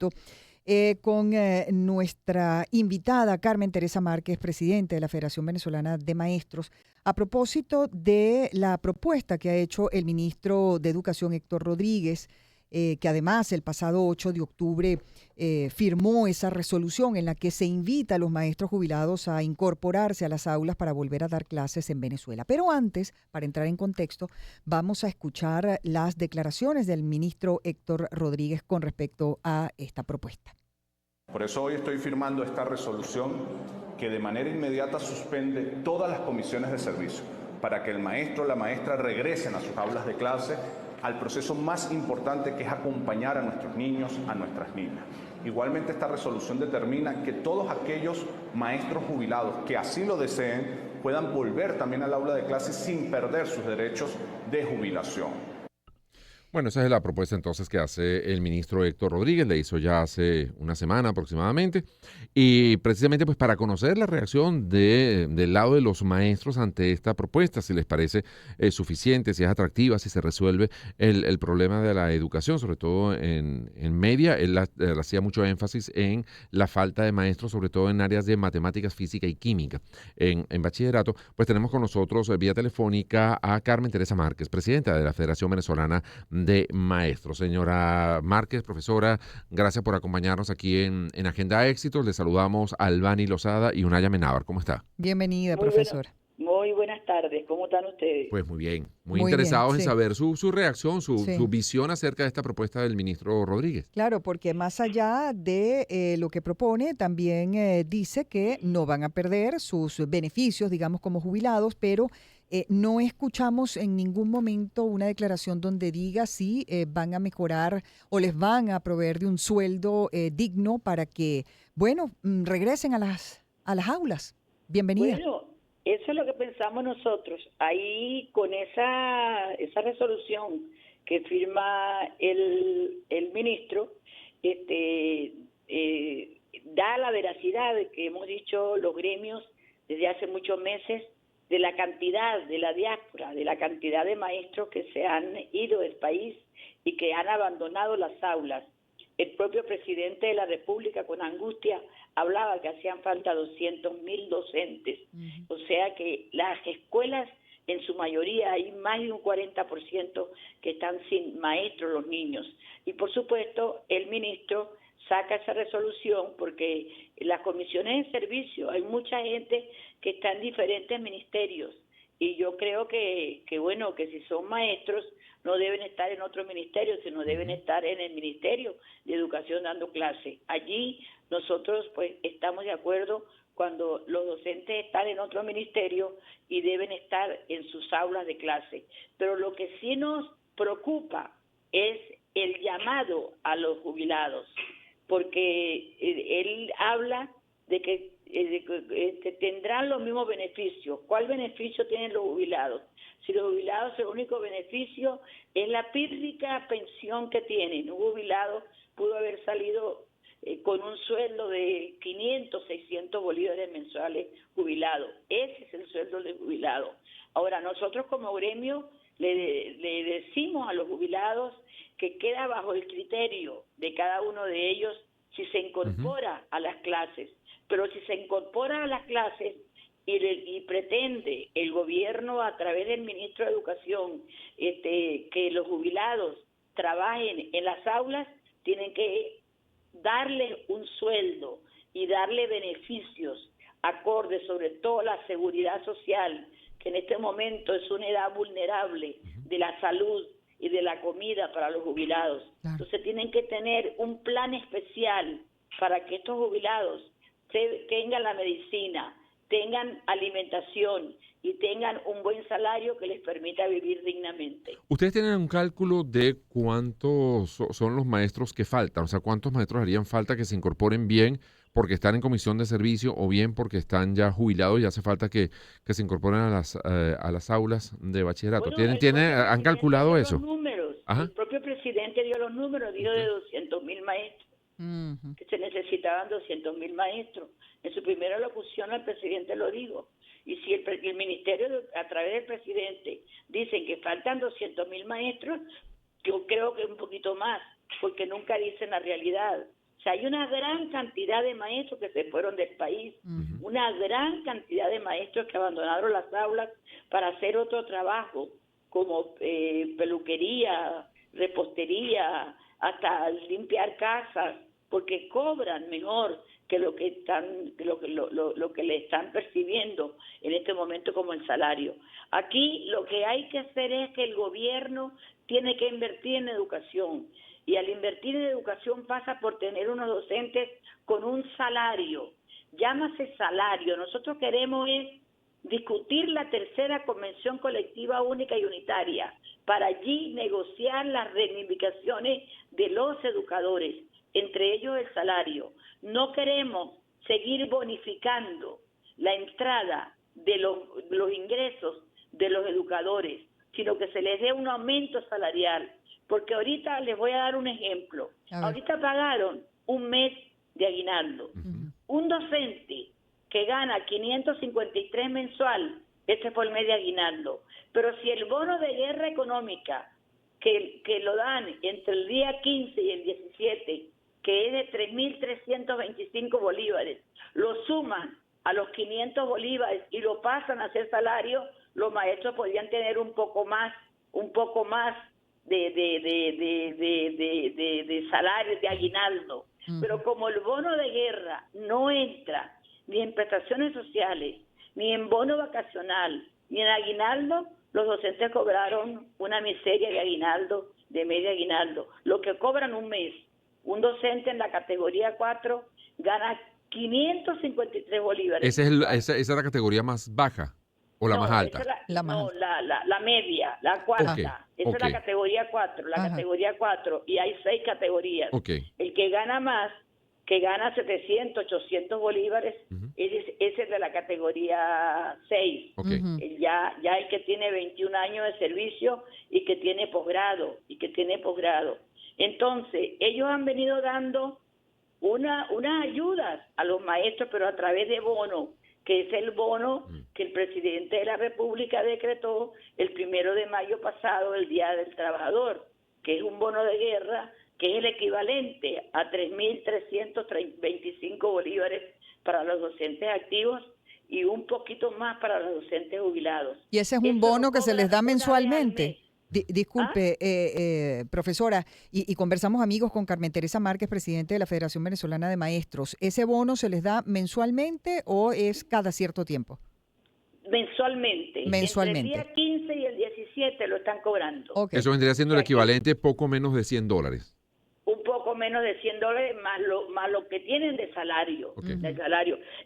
Directo con nuestra invitada Carmen Teresa Márquez, presidente de la Federación Venezolana de Maestros, a propósito de la propuesta que ha hecho el ministro de Educación, Héctor Rodríguez, que además el pasado 8 de octubre firmó esa resolución en la que se invita a los maestros jubilados a incorporarse a las aulas para volver a dar clases en Venezuela. Pero antes, para entrar en contexto, vamos a escuchar las declaraciones del ministro Héctor Rodríguez con respecto a esta propuesta. Por eso hoy estoy firmando esta resolución que de manera inmediata suspende todas las comisiones de servicio para que el maestro o la maestra regresen a sus aulas de clase al proceso más importante, que es acompañar a nuestros niños, a nuestras niñas. Igualmente, esta resolución determina que todos aquellos maestros jubilados que así lo deseen puedan volver también al aula de clase sin perder sus derechos de jubilación. Bueno, esa es la propuesta entonces que hace el ministro Héctor Rodríguez, le hizo ya hace una semana aproximadamente, y precisamente pues para conocer la reacción del lado de los maestros ante esta propuesta, si les parece suficiente, si es atractiva, si se resuelve el problema de la educación, sobre todo en media. Él hacía mucho énfasis en la falta de maestros, sobre todo en áreas de matemáticas, física y química. En bachillerato, pues tenemos con nosotros vía telefónica a Carmen Teresa Márquez, presidenta de la Federación Venezolana de Maestros. Señora Márquez, profesora, gracias por acompañarnos aquí en Agenda Éxitos. Les saludamos a Albany Lozada y Unaya Menábar. ¿Cómo está? Bienvenida, profesora. Muy buenas tardes. ¿Cómo están ustedes? Pues muy bien. Muy Muy interesados bien, en sí. saber su reacción, Sí. su visión acerca de esta propuesta del ministro Rodríguez. Claro, porque más allá de lo que propone, también dice que no van a perder sus beneficios, digamos, como jubilados, pero no escuchamos en ningún momento una declaración donde diga si van a mejorar o les van a proveer de un sueldo digno para que, bueno, regresen a las aulas. Bienvenida. Bueno, eso es lo que pensamos nosotros. Ahí con esa resolución que firma el ministro, da la veracidad de que hemos dicho los gremios desde hace muchos meses, de la cantidad de la diáspora, de la cantidad de maestros que se han ido del país y que han abandonado las aulas. El propio presidente de la República, con angustia, hablaba que hacían falta 200.000 docentes. O sea que las escuelas, en su mayoría, hay más de un 40% que están sin maestros los niños. Y por supuesto, el ministro saca esa resolución porque las comisiones de servicio, hay mucha gente que está en diferentes ministerios, y yo creo que bueno, que si son maestros no deben estar en otro ministerio, sino deben estar en el Ministerio de Educación dando clase. Allí nosotros pues estamos de acuerdo cuando los docentes están en otro ministerio y deben estar en sus aulas de clase. Pero lo que sí nos preocupa es el llamado a los jubilados, porque él habla de que tendrán los mismos beneficios. ¿Cuál beneficio tienen los jubilados? Si los jubilados, el único beneficio es la pírrica pensión que tienen. Un jubilado pudo haber salido con un sueldo de 500, 600 bolívares mensuales jubilado. Ese es el sueldo de jubilado. Ahora, nosotros como gremio le decimos a los jubilados que queda bajo el criterio de cada uno de ellos si se incorpora a las clases. Pero si se incorpora a las clases y pretende el gobierno a través del ministro de Educación que los jubilados trabajen en las aulas, tienen que darle un sueldo y darle beneficios acordes, sobre todo la seguridad social, que en este momento es una edad vulnerable de la salud y de la comida para los jubilados. Claro. Entonces tienen que tener un plan especial para que estos jubilados tengan la medicina, tengan alimentación y tengan un buen salario que les permita vivir dignamente. ¿Ustedes tienen un cálculo de cuántos son los maestros que faltan? O sea, ¿cuántos maestros harían falta que se incorporen bien porque están en comisión de servicio o bien porque están ya jubilados y hace falta que se incorporen a las aulas de bachillerato? Bueno, ¿Han calculado eso? Los números. Ajá. El propio presidente dio los números, dijo de 200.000 maestros. Que se necesitaban 200.000 maestros. En su primera locución el presidente lo dijo. Y si el ministerio, a través del presidente, dicen que faltan 200.000 maestros, yo creo que un poquito más, porque nunca dicen la realidad. O sea, hay una gran cantidad de maestros que se fueron del país, una gran cantidad de maestros que abandonaron las aulas para hacer otro trabajo, como peluquería, repostería, hasta limpiar casas, porque cobran mejor que lo que le están percibiendo en este momento como el salario. Aquí lo que hay que hacer es que el gobierno tiene que invertir en educación, y al invertir en educación pasa por tener unos docentes con un salario. Llámase salario. Nosotros queremos es discutir la tercera convención colectiva única y unitaria para allí negociar las reivindicaciones de los educadores, entre ellos el salario. No queremos seguir bonificando la entrada de los ingresos de los educadores, sino que se les dé un aumento salarial. Porque ahorita les voy a dar un ejemplo. Ahorita pagaron un mes de aguinaldo. Un docente que gana 553 mensual, este fue el mes de aguinaldo. Pero si el bono de guerra económica, que lo dan entre el día 15 y el 17, que es de 3.325 bolívares, lo suman a los 500 bolívares y lo pasan a ser salario, los maestros podrían tener un poco más de salario, de aguinaldo. Pero como el bono de guerra no entra ni en prestaciones sociales, ni en bono vacacional, ni en aguinaldo, los docentes cobraron una miseria de aguinaldo, de medio aguinaldo. Lo que cobran un mes, un docente en la categoría 4 gana 553 bolívares. ¿Esa es la categoría más baja o la más alta? La media, la cuarta. Esa es la categoría 4, categoría 4, y hay 6 categorías. El que gana más, que gana 700, 800 bolívares, ese es de la categoría 6. Ya el que tiene 21 años de servicio y que tiene posgrado, Entonces, ellos han venido dando unas ayudas a los maestros, pero a través de bono, que es el bono que el presidente de la República decretó el 1 de mayo pasado, el Día del Trabajador, que es un bono de guerra, que es el equivalente a 3.325 bolívares para los docentes activos y un poquito más para los docentes jubilados. ¿Y ese es un bono que se les da mensualmente? Disculpe, profesora, y conversamos amigos con Carmen Teresa Márquez, presidente de la Federación Venezolana de Maestros. ¿Ese bono se les da mensualmente o es cada cierto tiempo? Mensualmente. Entre el día 15 y el 17 lo están cobrando. Eso vendría siendo el equivalente poco menos de $100. Un poco menos de $100 más lo que tienen de salario.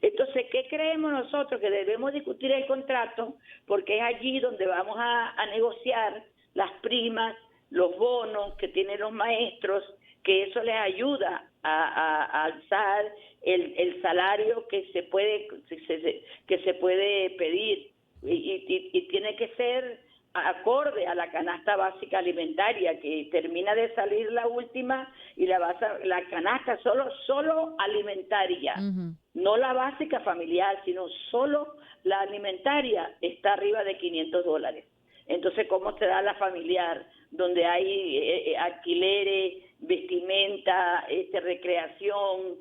Entonces, ¿qué creemos nosotros? Que debemos discutir el contrato, porque es allí donde vamos a negociar las primas, los bonos que tienen los maestros, que eso les ayuda a alzar el salario que se puede pedir, y tiene que ser acorde a la canasta básica alimentaria, que termina de salir la última, y la canasta solo alimentaria, no la básica familiar, sino solo la alimentaria, está arriba de $500. Entonces, ¿cómo se da la familiar? Donde hay alquileres, vestimenta, recreación,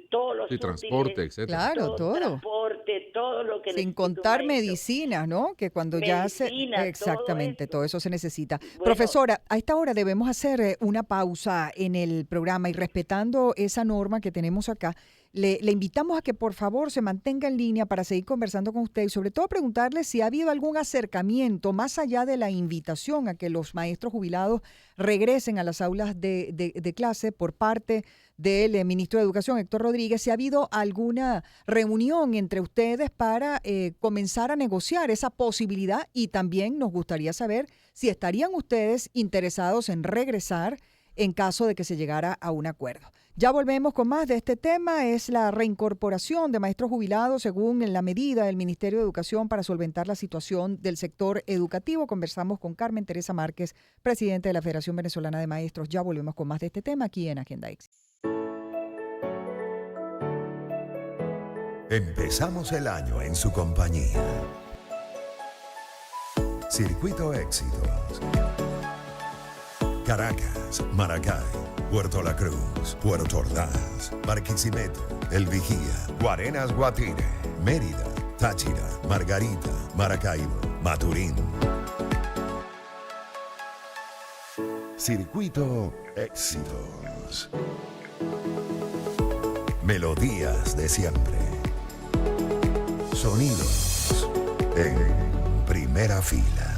todos los transporte, etcétera. Claro, todo. Transporte, todo lo que sin contar medicinas, ¿no? Que cuando exactamente, todo eso se necesita. Bueno, profesora, a esta hora debemos hacer una pausa en el programa, y respetando esa norma que tenemos acá, le invitamos a que por favor se mantenga en línea para seguir conversando con usted, y sobre todo preguntarle si ha habido algún acercamiento más allá de la invitación a que los maestros jubilados regresen a las aulas de clase por parte del ministro de Educación, Héctor Rodríguez, si ha habido alguna reunión entre ustedes para comenzar a negociar esa posibilidad, y también nos gustaría saber si estarían ustedes interesados en regresar en caso de que se llegara a un acuerdo. Ya volvemos con más de este tema. Es la reincorporación de maestros jubilados según la medida del Ministerio de Educación para solventar la situación del sector educativo. Conversamos con Carmen Teresa Márquez, presidente de la Federación Venezolana de Maestros. Ya volvemos con más de este tema aquí en Agenda Éxito. Empezamos el año en su compañía. Circuito Éxitos. Caracas, Maracay, Puerto La Cruz, Puerto Ordaz, Barquisimeto, El Vigía, Guarenas Guatire, Mérida, Táchira, Margarita, Maracaibo, Maturín. Circuito Éxitos. Melodías de siempre. Sonidos en primera fila.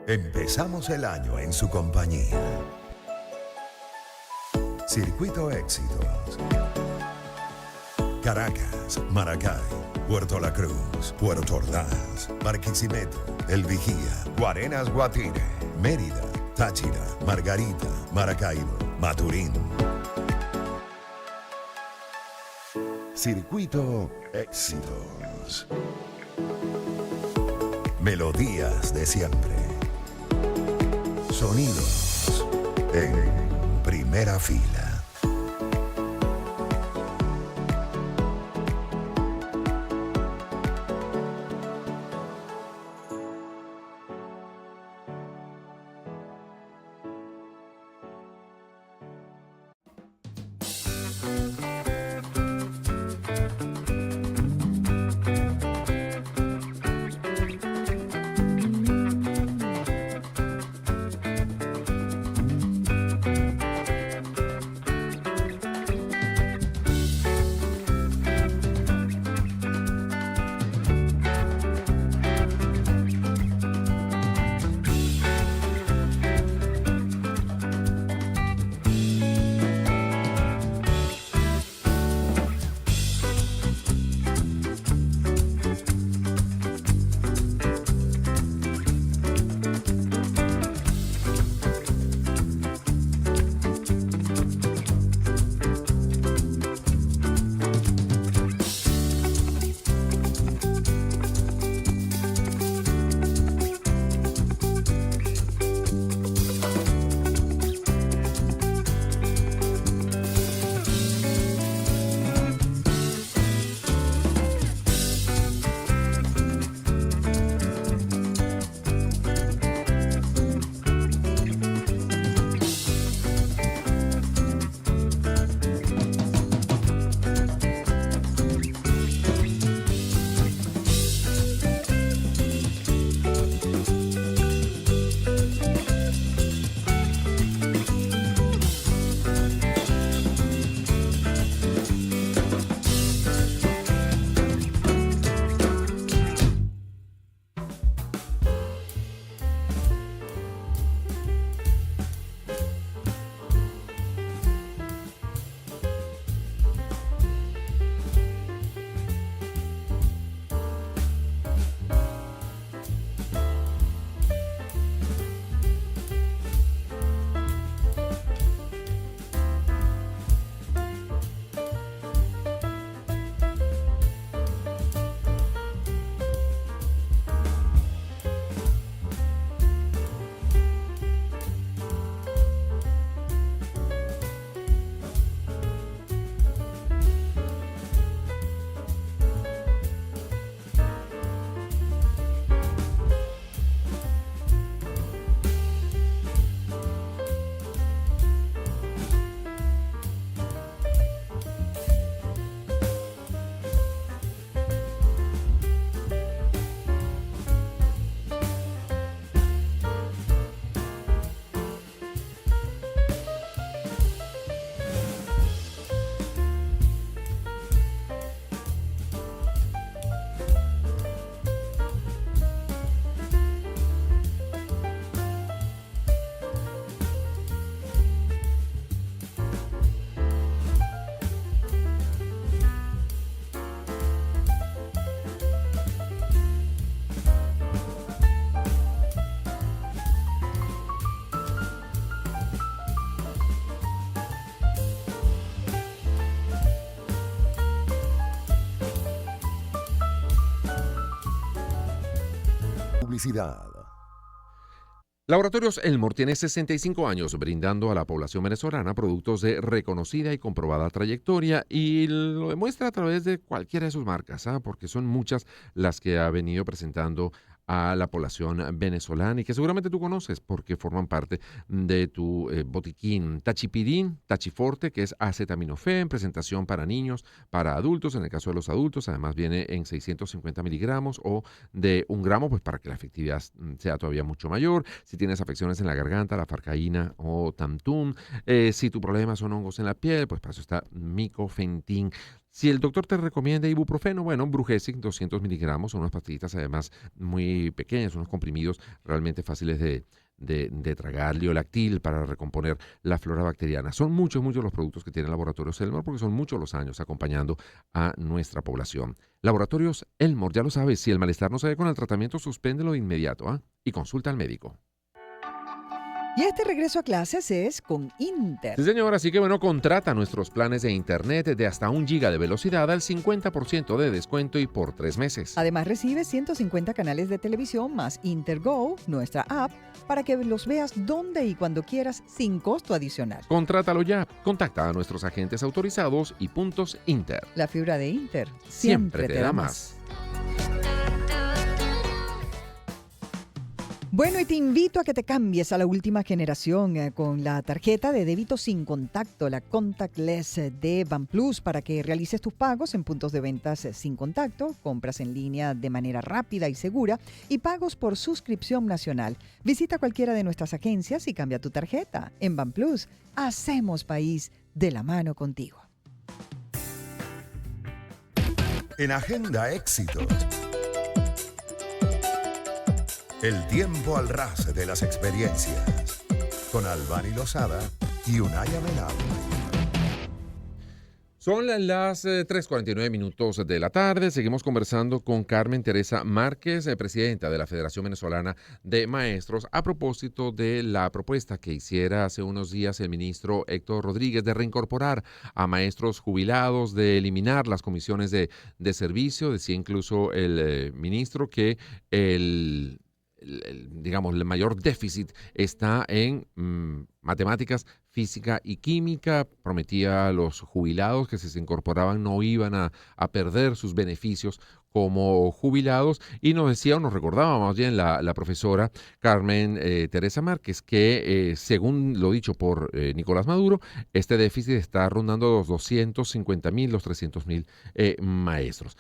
Empezamos el año en su compañía. Circuito Éxitos. Caracas, Maracay, Puerto La Cruz, Puerto Ordaz, Barquisimeto, El Vigía, Guarenas Guatire, Mérida, Táchira, Margarita, Maracaibo, Maturín. Circuito Éxitos. Melodías de siempre. Sonidos en primera fila. Publicidad. Laboratorios Elmore tiene 65 años brindando a la población venezolana productos de reconocida y comprobada trayectoria y lo demuestra a través de cualquiera de sus marcas, porque son muchas las que ha venido presentando a la población venezolana y que seguramente tú conoces porque forman parte de tu botiquín. Tachipidín, Tachiforte, que es acetaminofén, presentación para niños, para adultos. En el caso de los adultos, además viene en 650 miligramos o de 1 gramo, pues para que la efectividad sea todavía mucho mayor. Si tienes afecciones en la garganta, la farcaína o Tamtum. Si tu problema son hongos en la piel, pues para eso está Micofentin. Si el doctor te recomienda ibuprofeno, bueno, Brugesic 200 miligramos, son unas pastillitas además muy pequeñas, unos comprimidos realmente fáciles de tragar, Liolactil para recomponer la flora bacteriana. Son muchos los productos que tiene el Laboratorio Elmore porque son muchos los años acompañando a nuestra población. Laboratorios Elmore, ya lo sabes, si el malestar no se ve con el tratamiento, suspéndelo de inmediato, ¿ah? Y consulta al médico. Y este regreso a clases es con Inter. Sí, señor, así que bueno, contrata nuestros planes de internet de hasta 1 giga de velocidad al 50% de descuento y por 3 meses. Además recibe 150 canales de televisión más InterGo, nuestra app, para que los veas donde y cuando quieras sin costo adicional. Contrátalo ya. Contacta a nuestros agentes autorizados y puntos Inter. La fibra de Inter Siempre te da más. Bueno, y te invito a que te cambies a la última generación con la tarjeta de débito sin contacto, la Contactless de BanPlus, para que realices tus pagos en puntos de ventas sin contacto, compras en línea de manera rápida y segura y pagos por suscripción nacional. Visita cualquiera de nuestras agencias y cambia tu tarjeta. En BanPlus, hacemos país de la mano contigo. En Agenda Éxito. El tiempo al ras de las experiencias. Con Albany Lozada y Unaya Venado. Son las 3:49 minutos de la tarde. Seguimos conversando con Carmen Teresa Márquez, presidenta de la Federación Venezolana de Maestros, a propósito de la propuesta que hiciera hace unos días el ministro Héctor Rodríguez de reincorporar a maestros jubilados, de eliminar las comisiones de servicio. Decía incluso el ministro que digamos, el mayor déficit está en matemáticas, física y química. Prometía a los jubilados que si se incorporaban no iban a perder sus beneficios como jubilados, y nos decía, o nos recordaba más bien la profesora Carmen Teresa Márquez, que según lo dicho por Nicolás Maduro, este déficit está rondando los 250,000, los 300,000 maestros.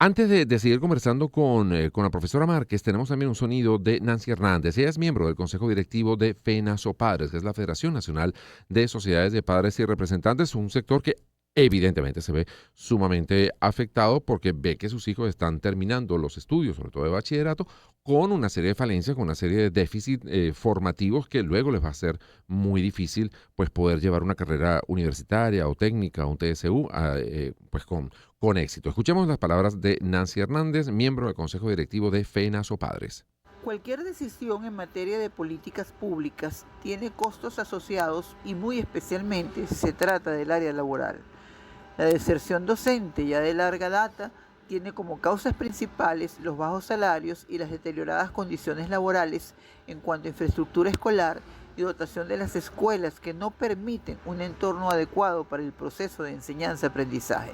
Antes de seguir conversando con la profesora Márquez, tenemos también un sonido de Nancy Hernández. Ella es miembro del Consejo Directivo de FENASOPadres, que es la Federación Nacional de Sociedades de Padres y Representantes, un sector que evidentemente se ve sumamente afectado porque ve que sus hijos están terminando los estudios, sobre todo de bachillerato, con una serie de falencias, con una serie de déficits formativos que luego les va a ser muy difícil pues poder llevar una carrera universitaria o técnica o un TSU pues con éxito. Escuchemos las palabras de Nancy Hernández, miembro del Consejo Directivo de FENASOPadres. Cualquier decisión en materia de políticas públicas tiene costos asociados y muy especialmente si se trata del área laboral. La deserción docente ya de larga data tiene como causas principales los bajos salarios y las deterioradas condiciones laborales en cuanto a infraestructura escolar y dotación de las escuelas que no permiten un entorno adecuado para el proceso de enseñanza-aprendizaje.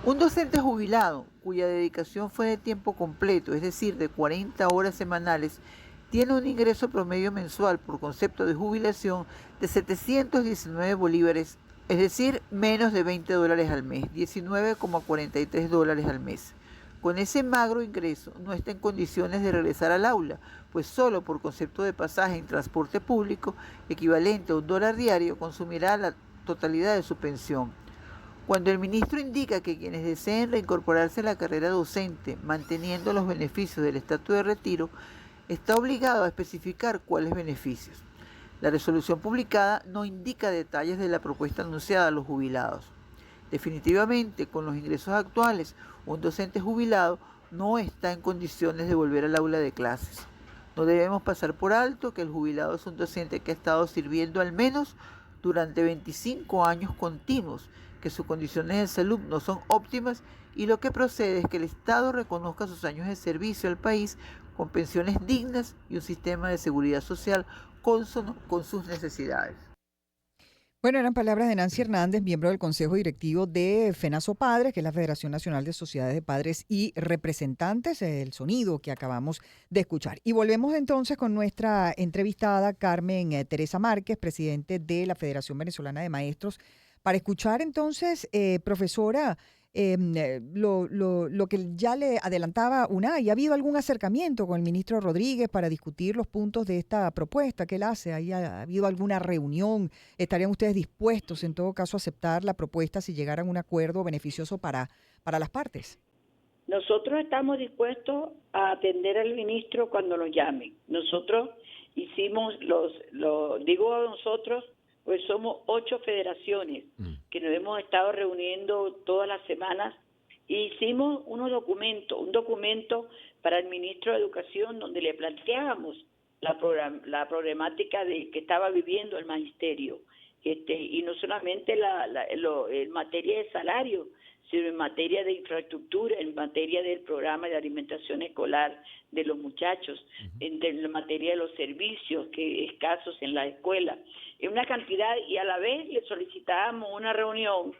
Un docente jubilado cuya dedicación fue de tiempo completo, es decir, de 40 horas semanales, tiene un ingreso promedio mensual por concepto de jubilación de 719 bolívares, es decir, menos de $20 al mes, $19,43 al mes. Con ese magro ingreso no está en condiciones de regresar al aula, pues solo por concepto de pasaje en transporte público, equivalente a $1 diario, consumirá la totalidad de su pensión. Cuando el ministro indica que quienes deseen reincorporarse a la carrera docente, manteniendo los beneficios del estatus de retiro, está obligado a especificar cuáles beneficios. La resolución publicada no indica detalles de la propuesta anunciada a los jubilados. Definitivamente, con los ingresos actuales, un docente jubilado no está en condiciones de volver al aula de clases. No debemos pasar por alto que el jubilado es un docente que ha estado sirviendo al menos durante 25 años continuos, que sus condiciones de salud no son óptimas y lo que procede es que el Estado reconozca sus años de servicio al país con pensiones dignas y un sistema de seguridad social consono con sus necesidades. Bueno, eran palabras de Nancy Hernández, miembro del Consejo Directivo de FENASOPadres, que es la Federación Nacional de Sociedades de Padres y Representantes, el sonido que acabamos de escuchar. Y volvemos entonces con nuestra entrevistada Carmen Teresa Márquez, presidente de la Federación Venezolana de Maestros, para escuchar entonces, profesora, lo que ya le adelantaba Unai, ¿ha habido algún acercamiento con el ministro Rodríguez para discutir los puntos de esta propuesta que él hace? ¿Ha habido alguna reunión? ¿Estarían ustedes dispuestos en todo caso a aceptar la propuesta si llegaran a un acuerdo beneficioso para las partes? Nosotros estamos dispuestos a atender al ministro cuando nos llame. Nosotros hicimos digo nosotros, pues somos 8 federaciones que nos hemos estado reuniendo todas las semanas y hicimos un documento para el ministro de Educación donde le planteábamos la problemática que estaba viviendo el magisterio, y no solamente en materia de salario, sino en materia de infraestructura, en materia del programa de alimentación escolar de los muchachos, en materia de los servicios escasos en la escuela, en una cantidad, y a la vez le solicitábamos una reunión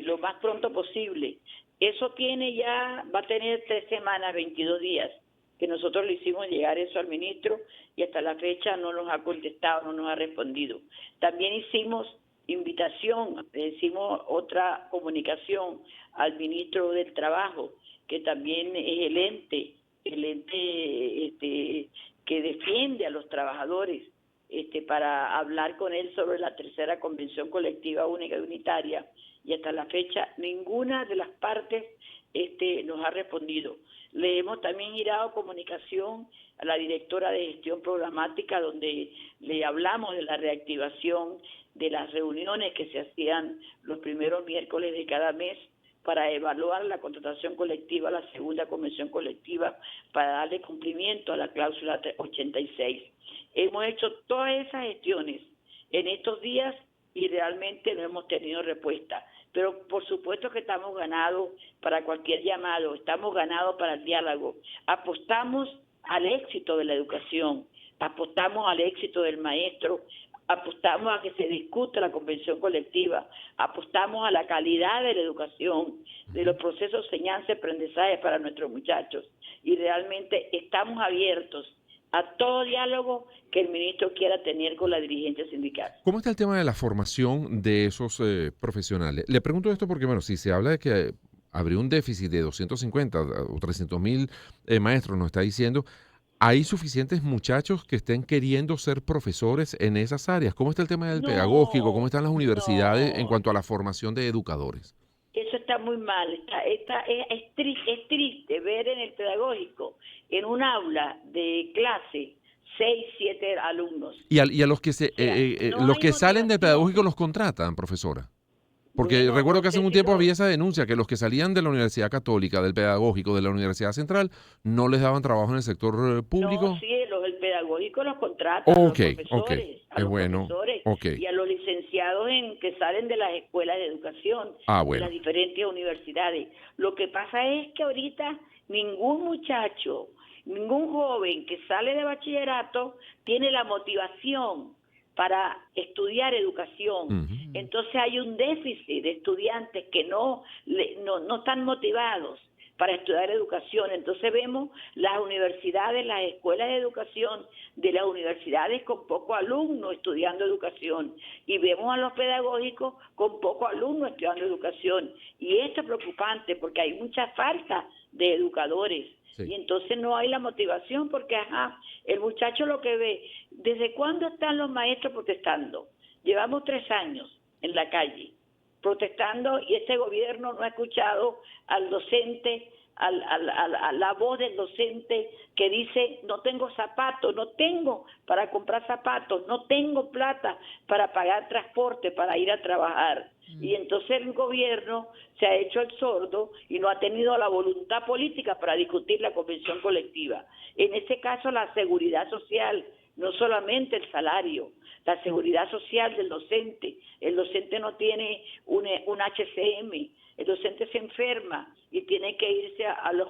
lo más pronto posible. Eso va a tener 3 semanas, 22 días, que nosotros le hicimos llegar eso al ministro y hasta la fecha no nos ha contestado, no nos ha respondido. También hicimos otra comunicación al ministro del Trabajo, que también es el ente que defiende a los trabajadores, para hablar con él sobre la 3ª Convención Colectiva Única y Unitaria, y hasta la fecha ninguna de las partes nos ha respondido. Le hemos también girado comunicación a la directora de gestión programática, donde le hablamos de la reactivación de las reuniones que se hacían los primeros miércoles de cada mes para evaluar la contratación colectiva, la 2ª Convención Colectiva, para darle cumplimiento a la cláusula 86. Hemos hecho todas esas gestiones en estos días y realmente no hemos tenido respuesta. Pero por supuesto que estamos ganados para cualquier llamado, estamos ganados para el diálogo. Apostamos al éxito de la educación, apostamos al éxito del maestro, apostamos a que se discuta la convención colectiva, apostamos a la calidad de la educación, de los procesos de enseñanza y aprendizaje para nuestros muchachos. Y realmente estamos abiertos a todo diálogo que el ministro quiera tener con la dirigencia sindical. ¿Cómo está el tema de la formación de esos profesionales? Le pregunto esto porque, bueno, si se habla de que habría un déficit de 250 o 300.000 maestros, nos está diciendo, ¿hay suficientes muchachos que estén queriendo ser profesores en esas áreas? ¿Cómo está el tema del pedagógico? ¿Cómo están las universidades en cuanto a la formación de educadores? Eso está muy mal. Es triste ver en el pedagógico, en un aula de clase, 6, 7 alumnos. Y a los que los que salen del pedagógico los contratan, profesora. Porque recuerdo que hace un tiempo había esa denuncia que los que salían de la Universidad Católica, del pedagógico, de la Universidad Central, no les daban trabajo en el sector público. No, sí, el pedagógico los contrata a los profesores, y a los licenciados que salen de las escuelas de educación, de las diferentes universidades. Lo que pasa es que ahorita ningún muchacho, ningún joven que sale de bachillerato tiene la motivación para estudiar educación. Entonces hay un déficit de estudiantes que no están motivados para estudiar educación. Entonces vemos las universidades, las escuelas de educación de las universidades con pocos alumnos estudiando educación, y vemos a los pedagógicos con pocos alumnos estudiando educación. Y esto es preocupante porque hay mucha falta de educadores. Sí. Y entonces no hay la motivación porque, el muchacho lo que ve, ¿desde cuándo están los maestros protestando? Llevamos 3 años en la calle protestando y este gobierno no ha escuchado al docente, a la voz del docente que dice: no tengo zapatos, no tengo para comprar zapatos, no tengo plata para pagar transporte para ir a trabajar. Y entonces el gobierno se ha hecho el sordo y no ha tenido la voluntad política para discutir la convención colectiva. En este caso, la seguridad social, no solamente el salario, la seguridad social del docente. El docente no tiene un HCM, el docente se enferma y tiene que irse a los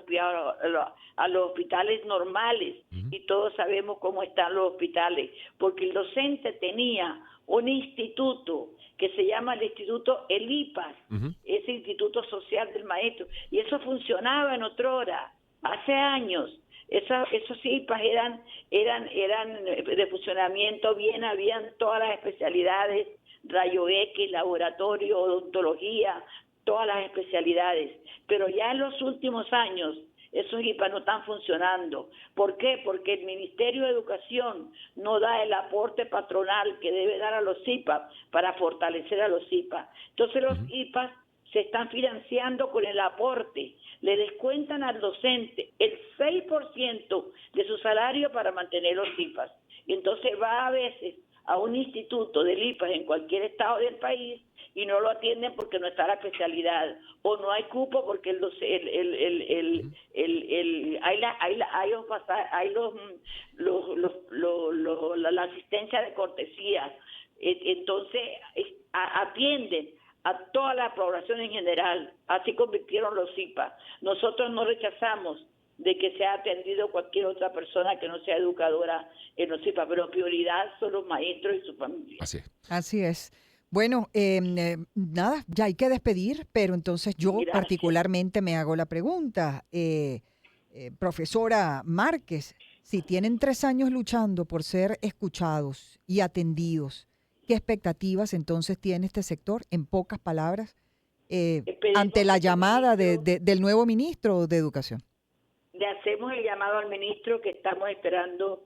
hospitales normales, y todos sabemos cómo están los hospitales, porque el docente tenía un instituto que se llama el Instituto El IPAS, ese Instituto Social del Maestro, y eso funcionaba en otrora, hace años. Esos IPAS eran de funcionamiento bien, habían todas las especialidades, rayo X, laboratorio, odontología, todas las especialidades, pero ya en los últimos años esos IPA no están funcionando. ¿Por qué? Porque el Ministerio de Educación no da el aporte patronal que debe dar a los IPA para fortalecer a los IPA. Entonces los IPA se están financiando con el aporte. Le descuentan al docente el 6% de su salario para mantener los IPA. Y entonces va a veces a un instituto del IPA en cualquier estado del país y no lo atienden porque no está la especialidad o no hay cupo porque la asistencia de cortesía. Entonces atienden a toda la población en general. Así convirtieron los IPA. Nosotros no rechazamos de que sea atendido cualquier otra persona que no sea educadora en los IPA, pero prioridad son los maestros y su familia. Así es. Así es. Bueno, nada, ya hay que despedir, pero entonces yo Gracias. particularmente me hago la pregunta, profesora Márquez, si tienen 3 años luchando por ser escuchados y atendidos, ¿qué expectativas entonces tiene este sector, en pocas palabras, ante la llamada del nuevo ministro de Educación? Le hacemos el llamado al ministro que estamos esperando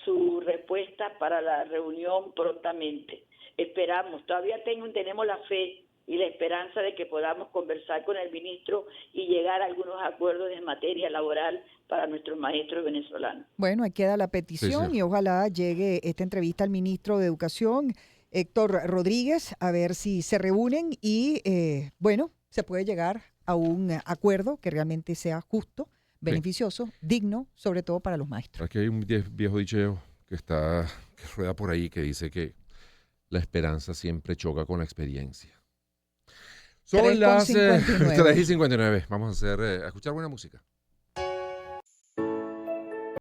su respuesta para la reunión prontamente. Esperamos, todavía tenemos la fe y la esperanza de que podamos conversar con el ministro y llegar a algunos acuerdos en materia laboral para nuestros maestros venezolanos. Bueno, ahí queda la petición y ojalá llegue esta entrevista al ministro de Educación, Héctor Rodríguez, a ver si se reúnen y, bueno, se puede llegar a un acuerdo que realmente sea justo, beneficioso, digno, sobre todo para los maestros. Aquí hay un viejo dicho que rueda por ahí que dice que la esperanza siempre choca con la experiencia. Son las 3:59. Vamos a escuchar buena música.